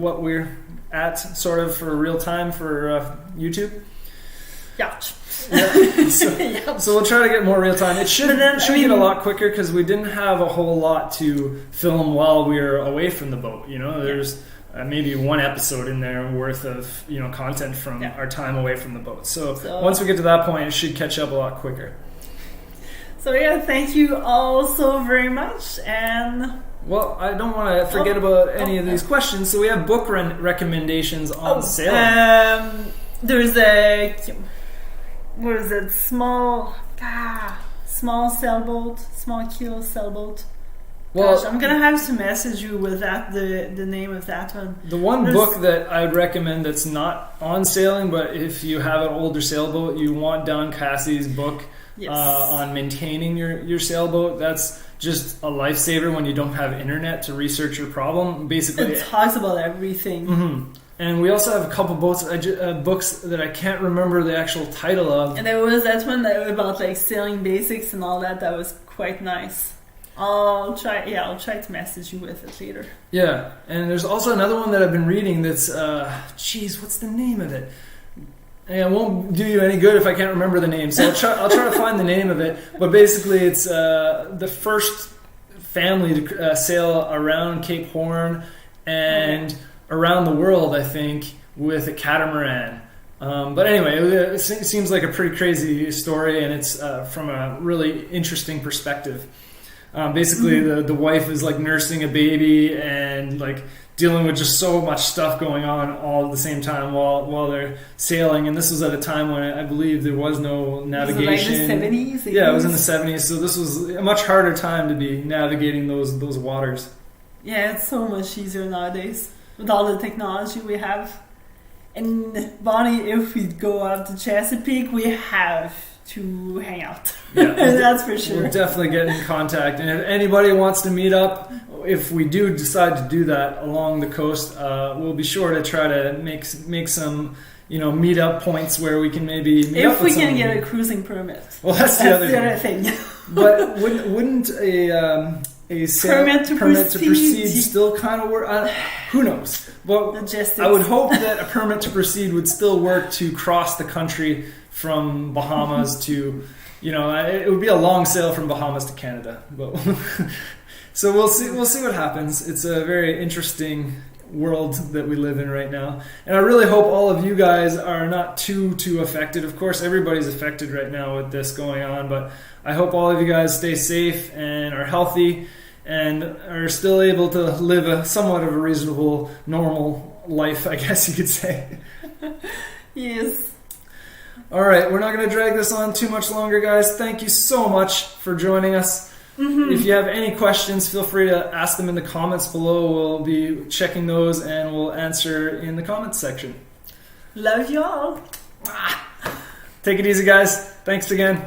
what we're at sort of for real time for YouTube. Yeah. So we'll try to get more real time. It should get a lot quicker because we didn't have a whole lot to film while we were away from the boat. There's maybe one episode in there worth of content from our time away from the boat. So once we get to that point, it should catch up a lot quicker. So thank you all so very much. And well, I don't want to forget about any of these questions. So we have book recommendations on sale. There's a small sailboat, small keel sailboat. Well, I'm gonna have to message you with that the name of that one. The one book that I would recommend that's not on sailing, but if you have an older sailboat, you want Don Cassie's book on maintaining your sailboat. That's just a lifesaver when you don't have internet to research your problem. Basically, it talks about everything. Mm-hmm. And we also have a couple books that I can't remember the actual title of. And there was that one about like sailing basics and all that. That was quite nice. I'll try to message you with it later. Yeah, and there's also another one that I've been reading that's, what's the name of it? And it won't do you any good if I can't remember the name, so I'll try to find the name of it. But basically it's the first family to sail around Cape Horn and around the world, I think, with a catamaran. But anyway, it seems like a pretty crazy story, and it's from a really interesting perspective. Basically, the wife is like nursing a baby and like dealing with just so much stuff going on all at the same time while they're sailing. And this was at a time when I believe there was no navigation. Was it like the 70s? Yeah, it was in the 70s. So this was a much harder time to be navigating those waters. Yeah, it's so much easier nowadays with all the technology we have. And Bonnie, if we go out to Chesapeake, we have to hang out. Yeah, that's for sure. We'll definitely get in contact. And if anybody wants to meet up, if we do decide to do that along the coast, we'll be sure to try to make some meet up points where we can maybe meet up if we can get a cruising permit. Well, that's the other thing. But wouldn't a permit to proceed still kind of work? Who knows? Well, logistics. I would hope that a permit to proceed would still work to cross the country from Bahamas to, it would be a long sail from Bahamas to Canada. But so we'll see what happens. It's a very interesting world that we live in right now, and I really hope all of you guys are not too affected. Of course, everybody's affected right now with this going on, but I hope all of you guys stay safe and are healthy and are still able to live a somewhat of a reasonable, normal life, I guess you could say. Yes. All right, we're not going to drag this on too much longer, guys. Thank you so much for joining us. Mm-hmm. If you have any questions, feel free to ask them in the comments below. We'll be checking those and we'll answer in the comments section. Love you all. Take it easy, guys. Thanks again.